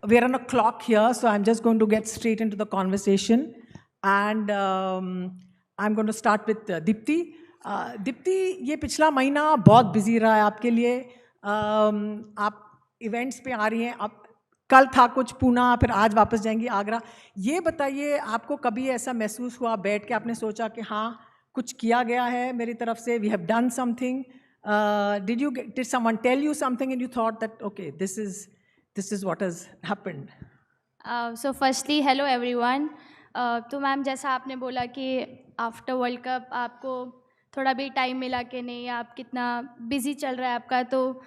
we're on a clock here, so I'm just going to get straight into the conversation. And I'm going to start with Dipti. Dipti, ये पिछला महीना बहुत busy रहा है आपके लिए. आप इवेंट्स पे आ रही हैं. आप कल था कुछ पूना, फिर आज वापस जाएंगी आगरा. ये बताइए, आपको कभी ऐसा महसूस हुआ बैठ के आपने सोचा कि हाँ कुछ किया गया है मेरी तरफ से, we have done something? Did someone tell you something and you thought that okay, this is what has happened? So firstly, hello everyone. तो मैम जैसा आपने बोला कि आफ्टर वर्ल्ड कप आपको थोड़ा भी टाइम मिला कि नहीं, आप कितना बिज़ी चल रहा है आपका, तो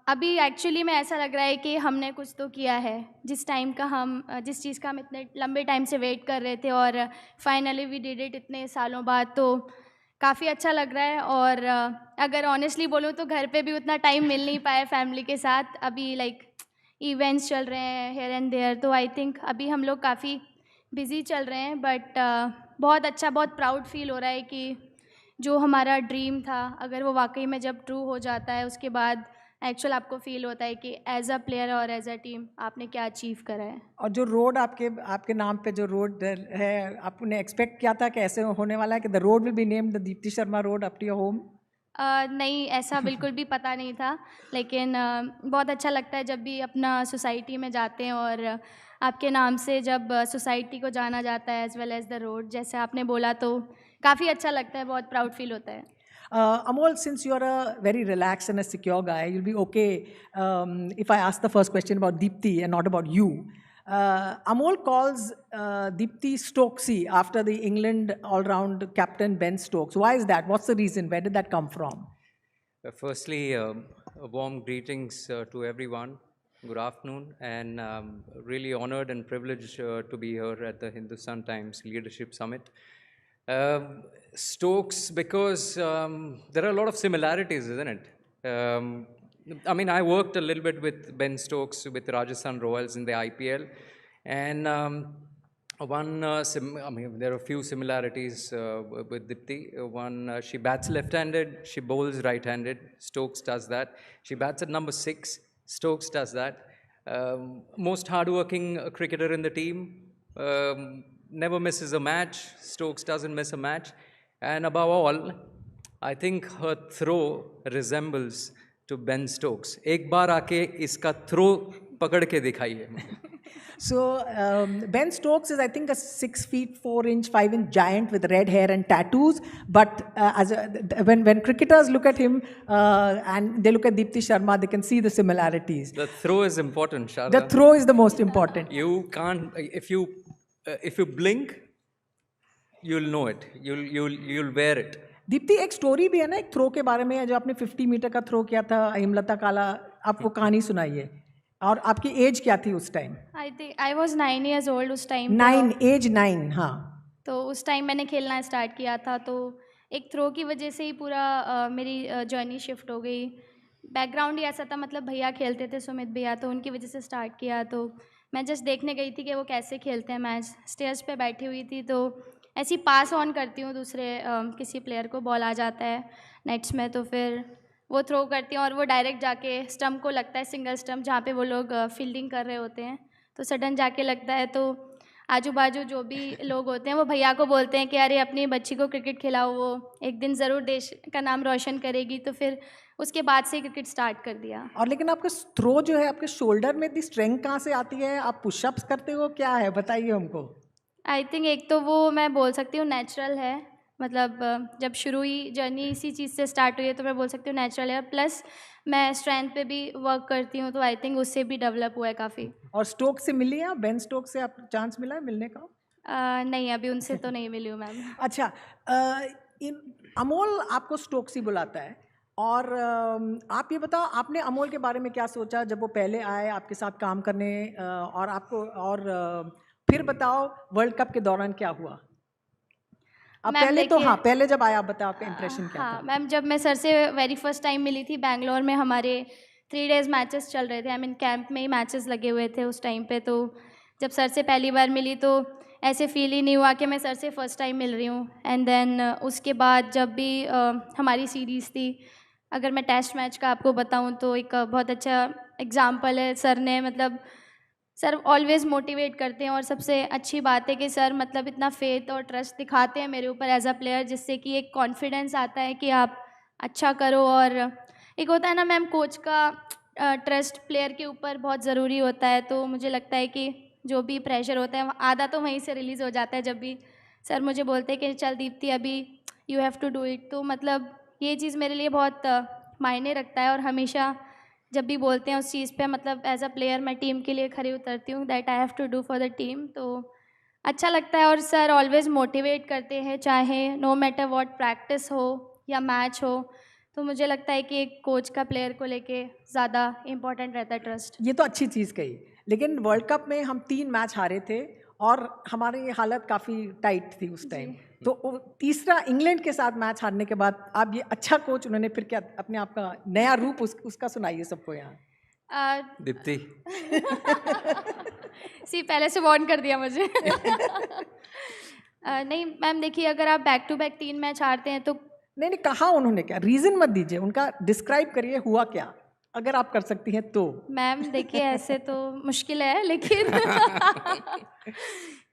अभी एक्चुअली में ऐसा लग रहा है कि हमने कुछ तो किया है. जिस चीज़ का हम इतने लंबे टाइम से वेट कर रहे थे और फाइनली वी डिड इट इतने सालों बाद, तो काफ़ी अच्छा लग रहा है. और अगर ऑनेस्टली बोलूँ तो घर पे भी उतना टाइम मिल नहीं पाया फैमिली के साथ. अभी लाइक इवेंट्स चल रहे हैं हेयर एंड देयर, तो आई थिंक अभी हम लोग काफ़ी बिज़ी चल रहे हैं. बट बहुत अच्छा, बहुत प्राउड फील हो रहा है कि जो हमारा ड्रीम था, अगर वो वाकई में जब ट्रू हो जाता है, उसके बाद एक्चुअल आपको फील होता है कि एज अ प्लेयर और एज अ टीम आपने क्या अचीव करा है. और जो रोड आपके नाम पे जो रोड है, आपने एक्सपेक्ट किया था कि ऐसे होने वाला है कि the road will be named the Deepti Sharma road up to your home? नहीं, ऐसा बिल्कुल भी पता नहीं था. लेकिन बहुत अच्छा लगता है जब भी अपना सोसाइटी में जाते हैं और आपके नाम से जब सोसाइटी को जाना जाता है as well as the road, जैसे आपने बोला, तो काफ़ी अच्छा लगता है, बहुत प्राउड फील होता है. Amol, since you're a very relaxed and a secure guy, you'll be okay if I ask the first question about Deepti and not about you. Amol calls Deepti Stokesy after the England all-round captain Ben Stokes. Why is that? What's the reason? Where did that come from? Firstly, warm greetings to everyone. Good afternoon, and really honored and privileged to be here at the Hindustan Times Leadership Summit. Stokes, because there are a lot of similarities, isn't it? I mean, I worked a little bit with Ben Stokes with Rajasthan Royals in the IPL, and there are a few similarities with Dipti. One, she bats left-handed, she bowls right-handed. Stokes does that. She bats at number 6. Stokes does that. Most hardworking cricketer in the team. Never misses a match. Stokes doesn't miss a match. And above all, I think her throw resembles to Ben Stokes. एक बार आके इसका throw पकड़ के दिखाइए. So Ben Stokes is, I think, a 6 feet 4 inch 5 inch giant with red hair and tattoos. But when cricketers look at him and they look at Deepti Sharma, they can see the similarities. The throw is important, Sharda. The throw is the most important. You can't, if you blink, you'll know it. You'll wear it. Deepti, एक story भी है ना एक throw के बारे में, जो आपने 50 मीटर का थ्रो किया था हेमलता काला. आप वो कहानी सुनाइए. और आपकी एज क्या थी उस time? I think I was 9 years old उस टाइम. 9, एज 9. हाँ, तो उस टाइम मैंने खेलना स्टार्ट किया था, तो एक थ्रो की वजह से ही पूरा मेरी जर्नी शिफ्ट हो गई. बैकग्राउंड ही ऐसा था, मतलब भैया खेलते थे, सुमित भैया, तो उनकी वजह से स्टार्ट किया. तो मैं जस्ट देखने गई थी कि वो कैसे खेलते हैं मैच. स्टेज पे बैठी हुई थी, तो ऐसी पास ऑन करती हूँ दूसरे किसी प्लेयर को, बॉल आ जाता है नेट्स में, तो फिर वो थ्रो करती हूँ और वो डायरेक्ट जाके स्टम्प को लगता है, सिंगल स्टम्प जहाँ पे वो लोग फील्डिंग कर रहे होते हैं, तो सडन जाके लगता है. तो आजू बाजू जो भी लोग होते हैं वो भैया को बोलते हैं कि अरे अपनी बच्ची को क्रिकेट खिलाओ, वो एक दिन ज़रूर देश का नाम रोशन करेगी. तो फिर उसके बाद से क्रिकेट स्टार्ट कर दिया. और लेकिन आपका थ्रो जो है, आपके शोल्डर में इतनी स्ट्रेंथ कहाँ से आती है? आप पुशअप्स करते हो, क्या है, बताइए हमको. आई थिंक एक तो वो मैं बोल सकती हूँ नेचुरल है, मतलब जब शुरू ही जर्नी इसी चीज़ से स्टार्ट हुई है, तो मैं बोल सकती हूँ नेचुरल है. प्लस मैं स्ट्रेंथ पे भी वर्क करती हूँ, तो आई थिंक उससे भी डेवलप हुआ है काफ़ी. और स्टोक्स से मिली हैं आप? बेन स्टोक्स से आप चांस मिला है मिलने का? नहीं, अभी उनसे तो नहीं मिली हूँ मैम. अच्छा, अमोल आपको स्टोक्स ही बुलाता है. और आप ये बताओ, आपने अमोल के बारे में क्या सोचा जब वो पहले आए आपके साथ काम करने? और आपको फिर बताओ वर्ल्ड कप के दौरान क्या हुआ? अब पहले तो हाँ, पहले जब आया आप बताओ, आपका इंप्रेशन क्या था? हाँ मैम, जब मैं सर से वेरी फर्स्ट टाइम मिली थी बैंगलोर में, हमारे 3 days मैचेस चल रहे थे. आई मीन कैंप में ही मैचेस लगे हुए थे उस टाइम पे. तो जब सर से पहली बार मिली तो ऐसे फील ही नहीं हुआ कि मैं सर से फर्स्ट टाइम मिल रही हूँ. एंड देन उसके बाद जब भी हमारी सीरीज़ थी, अगर मैं टेस्ट मैच का आपको बताऊँ तो एक बहुत अच्छा एग्जाम्पल है. सर ने मतलब सर ऑलवेज़ मोटिवेट करते हैं और सबसे अच्छी बात है कि सर मतलब इतना फेथ और ट्रस्ट दिखाते हैं मेरे ऊपर एज अ प्लेयर, जिससे कि एक कॉन्फिडेंस आता है कि आप अच्छा करो। और एक होता है ना मैम, कोच का ट्रस्ट प्लेयर के ऊपर बहुत ज़रूरी होता है, तो मुझे लगता है कि जो भी प्रेशर होता है आधा तो वहीं से रिलीज़ हो जाता है जब भी सर मुझे बोलते हैं कि चल दीप्ति अभी you have to do it. तो मतलब ये चीज़ मेरे लिए बहुत मायने रखता है, और हमेशा जब भी बोलते हैं उस चीज़ पे मतलब एज अ प्लेयर मैं टीम के लिए खरी उतरती हूँ, that I have to do for the team. तो अच्छा लगता है, और सर ऑलवेज़ मोटिवेट करते हैं, चाहे नो मैटर व्हाट प्रैक्टिस हो या मैच हो। तो मुझे लगता है कि एक कोच का प्लेयर को लेके ज़्यादा इम्पोर्टेंट रहता है ट्रस्ट। ये तो अच्छी चीज़ कही, लेकिन वर्ल्ड कप में हम 3 मैच हारे थे और हमारी हालत काफ़ी टाइट थी उस टाइम। तो वो तीसरा इंग्लैंड के साथ मैच हारने के बाद आप ये अच्छा कोच, उन्होंने फिर क्या अपने आप का नया रूप उसका सुनाइए सबको यहाँ। दीप्ति, सी पहले से वार्न कर दिया मुझे। नहीं मैम, देखिए अगर आप बैक टू बैक 3 मैच हारते हैं तो नहीं नहीं, कहा उन्होंने क्या, रीज़न मत दीजिए, उनका डिस्क्राइब करिए हुआ क्या, अगर आप कर सकती हैं तो। मैम देखिए ऐसे तो मुश्किल है, लेकिन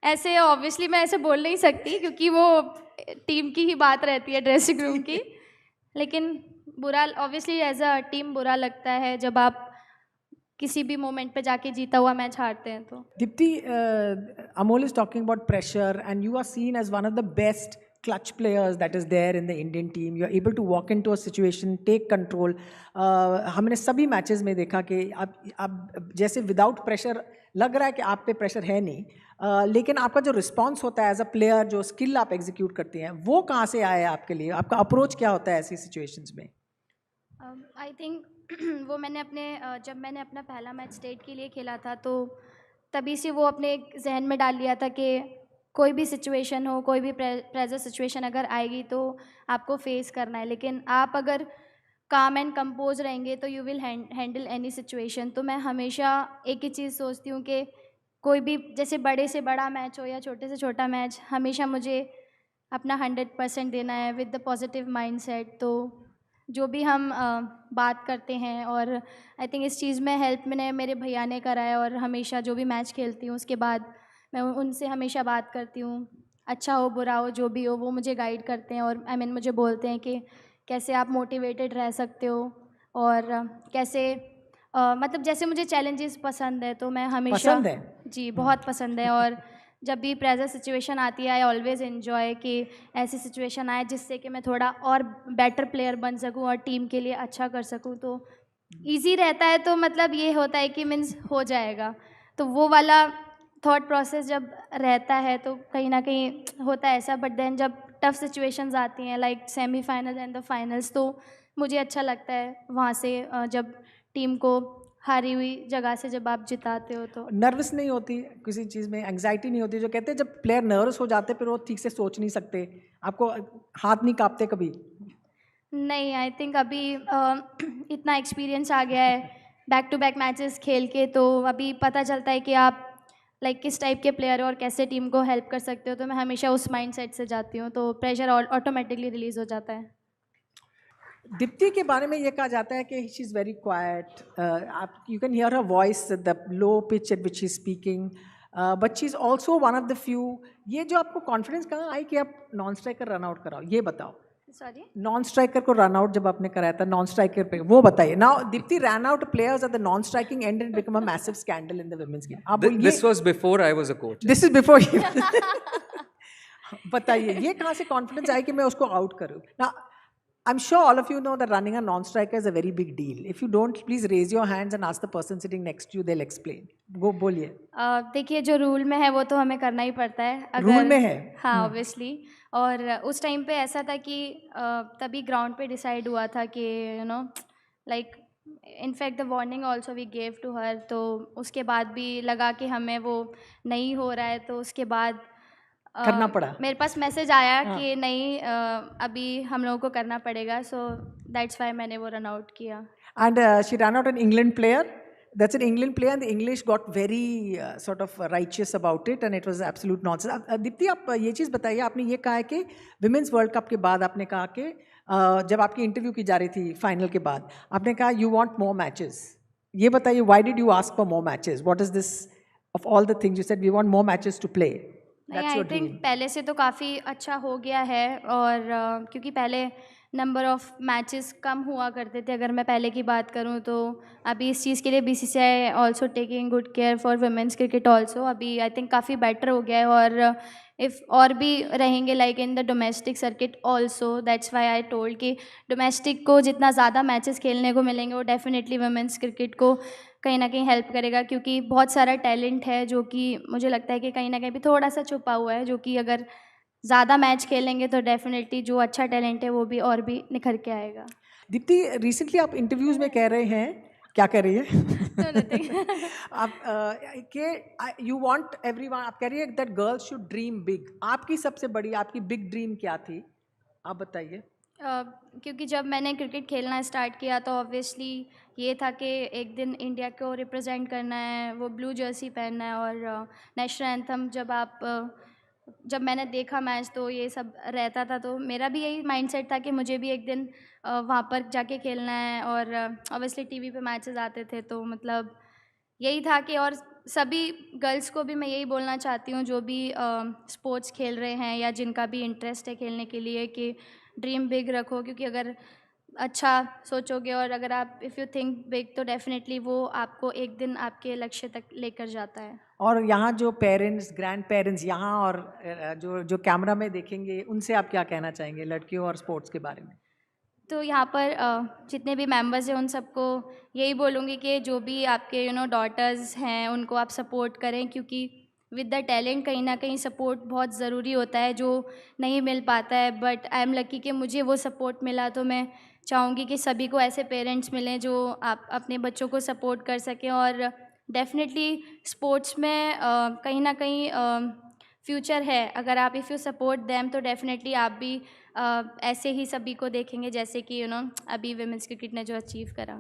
ऐसे ऑब्वियसली मैं ऐसे बोल नहीं सकती क्योंकि वो टीम की ही बात रहती है, ड्रेसिंग रूम की। लेकिन बुरा ऑब्वियसली एज अ टीम बुरा लगता है जब आप किसी भी मोमेंट पे जाके जीता हुआ मैच हारते हैं तो। Dipti, Amol is talking about pressure, and you are seen as one of the best clutch players that is there in the Indian team. You are able to walk into a situation, take control. हमने सभी matches में देखा कि आप जैसे without pressure लग रहा है कि आप पे प्रेशर है नहीं, लेकिन आपका जो रिस्पॉन्स होता है एज अ प्लेयर, जो स्किल आप एग्जीक्यूट करते हैं, वो कहाँ से आया है आपके लिए? आपका अप्रोच क्या होता है ऐसी सिचुएशंस में? आई थिंक वो मैंने जब मैंने अपना पहला मैच स्टेट के लिए खेला था तो तभी से वो अपने एक जहन में डाल लिया था कि कोई भी सिचुएशन हो, कोई भी प्रेशर सिचुएशन अगर आएगी तो आपको फेस करना है, लेकिन आप अगर काम एंड कंपोज रहेंगे तो you will handle any situation. तो मैं हमेशा एक ही चीज़ सोचती हूँ कि कोई भी जैसे बड़े से बड़ा मैच हो या छोटे से छोटा मैच, हमेशा मुझे अपना 100% देना है विद द पॉजिटिव माइंडसेट। तो जो भी हम बात करते हैं, और आई थिंक इस चीज़ में हेल्प मैंने मेरे भैया ने करा है, और हमेशा जो भी मैच खेलती हूँ उसके बाद मैं उनसे हमेशा बात करती हूँ, अच्छा हो बुरा हो जो भी हो, वो मुझे गाइड करते हैं और मुझे बोलते हैं कि कैसे आप मोटिवेटेड रह सकते हो, और कैसे मतलब जैसे मुझे चैलेंजेस पसंद है तो मैं हमेशा पसंद है? जी बहुत पसंद है। और जब भी प्रेशर सिचुएशन आती है आई ऑलवेज़ एन्जॉय कि ऐसी सिचुएशन आए जिससे कि मैं थोड़ा और बेटर प्लेयर बन सकूं और टीम के लिए अच्छा कर सकूं। तो इजी रहता है, तो मतलब ये होता है कि मीन्स हो जाएगा, तो वो वाला थॉट प्रोसेस जब रहता है तो कहीं ना कहीं होता है ऐसा। बट देन जब टफ सिचुएशंस आती हैं like semifinal and the finals, तो मुझे अच्छा लगता है वहाँ से जब टीम को हारी हुई जगह से जब आप जिताते हो। तो नर्वस नहीं होती किसी चीज़ में, एंग्जाइटी नहीं होती? जो कहते हैं जब प्लेयर नर्वस हो जाते फिर वो ठीक से सोच नहीं सकते, आपको हाथ नहीं कांपते कभी? नहीं, आई थिंक अभी इतना एक्सपीरियंस आ गया है बैक टू बैक मैचेस खेल के, तो अभी पता चलता है कि आप लाइक किस टाइप के प्लेयर हो और कैसे टीम को हेल्प कर सकते हो। तो मैं हमेशा उस माइंडसेट से जाती हूँ, तो प्रेशर ऑटोमेटिकली रिलीज़ हो जाता है। दीप्ति के बारे में ये कहा जाता है कि शी इज़ वेरी क्वाइट, आप you can hear her voice the low pitch eight which she is speaking, but she is also one of the few. ये जो आपको कॉन्फिडेंस कहाँ आई कि आप नॉन स्ट्राइकर रन आउट कराओ, ये बताओ। सॉरी, नॉन स्ट्राइकर को रन आउट जब आपने कराया था, नॉन स्ट्राइकर पे वो बताइए। Now Deepti run out players at the non striking end and become a massive scandal in the women's game. आप बोलिए। this was before I was a coach. This is before you. बताइए ये कहाँ से confidence I कि मैं उसको out करूँ? ना I'm sure all of you know that running a non-striker is a very big deal. If you don't, please raise your hands and ask the person sitting next to you. They'll explain. Go बोलिए। देखिए जो rule में है वो तो हमें करना ही पड़ता है। अगर रूल में है? हाँ ऑब्वियसली। और उस टाइम पे ऐसा था कि तभी ग्राउंड पे डिसाइड हुआ था कि you know like in fact the warning also we gave to her. तो उसके बाद भी लगा कि हमें वो नहीं हो रहा है, तो उसके बाद करना पड़ा। मेरे पास मैसेज आया कि नहीं अभी हम लोगों को करना पड़ेगा, सो दैट्स वाई मैंने वो रन आउट किया। And she ran out an England player. That's an England player, and the English got very sort of righteous about it, and it was absolute nonsense. Deepti आप ये चीज़ बताइए, आपने ये कहा है कि विमेंस वर्ल्ड कप के बाद आपने कहा कि जब आपकी इंटरव्यू की जा रही थी फाइनल के बाद, आपने कहा यू वांट मोर मैचेस। ये बताइए, why did you ask for more matches? What is this of all the things you said, we want more matches to play. नहीं, That's I your think dream. पहले से तो काफ़ी अच्छा हो गया है और क्योंकि पहले नंबर ऑफ़ मैचेस कम हुआ करते थे, अगर मैं पहले की बात करूं तो अभी इस चीज़ के लिए BCCI also taking good care for women's cricket also, अभी आई थिंक काफ़ी बेटर हो गया है और इफ़ और भी रहेंगे like in the domestic circuit also, that's why I told कि डोमेस्टिक को जितना ज़्यादा मैचेस खेलने को मिलेंगे वो डेफिनेटली वुमेंस क्रिकेट को कहीं ना कहीं हेल्प करेगा, क्योंकि बहुत सारा टैलेंट है जो कि मुझे लगता है कि कहीं ना कहीं भी थोड़ा सा छुपा हुआ है, जो कि अगर ज़्यादा मैच खेलेंगे तो डेफिनेटली जो अच्छा टैलेंट है वो भी और भी निखर के आएगा। दीप्ति, रिसेंटली आप इंटरव्यूज में कह रहे हैं, क्या कह रही है? No, nothing. आप कि यू वांट एवरीवन, आप कह रही है that girls should dream big. आपकी सबसे बड़ी, आपकी बिग ड्रीम क्या थी, आप बताइए। क्योंकि जब मैंने क्रिकेट खेलना स्टार्ट किया तो ऑब्वियसली ये था कि एक दिन इंडिया को रिप्रेजेंट करना है, वो ब्लू जर्सी पहनना है और नेशनल एंथम जब मैंने देखा मैच तो ये सब रहता था, तो मेरा भी यही माइंडसेट था कि मुझे भी एक दिन वहाँ पर जाके खेलना है और ऑब्वियसली टीवी पे मैचेस आते थे तो मतलब यही था कि, और सभी गर्ल्स को भी मैं यही बोलना चाहती हूँ जो भी स्पोर्ट्स खेल रहे हैं या जिनका भी इंटरेस्ट है खेलने के लिए कि ड्रीम बिग रखो, क्योंकि अगर अच्छा सोचोगे और अगर आप इफ़ यू थिंक बिग तो डेफिनेटली वो आपको एक दिन आपके लक्ष्य तक लेकर जाता है। और यहाँ जो पेरेंट्स, ग्रैंड पेरेंट्स यहाँ और जो जो कैमरा में देखेंगे, उनसे आप क्या कहना चाहेंगे लड़कियों और स्पोर्ट्स के बारे में? तो यहाँ पर जितने भी मेंबर्स हैं उन सबको यही बोलूँगी कि जो भी आपके डॉटर्स हैं उनको आप सपोर्ट करें, क्योंकि विद द टैलेंट कहीं ना कहीं सपोर्ट बहुत ज़रूरी होता है जो नहीं मिल पाता है, बट आई एम लकी कि मुझे वो सपोर्ट मिला, तो मैं चाहूँगी कि सभी को ऐसे पेरेंट्स मिलें जो आप अपने बच्चों को सपोर्ट कर सकें और डेफिनेटली स्पोर्ट्स में कहीं ना कहीं फ्यूचर है, अगर आप इफ़ यू सपोर्ट देम तो डेफिनेटली आप भी ऐसे ही सभी को देखेंगे जैसे कि अभी वुमेंस क्रिकेट ने जो अचीव करा।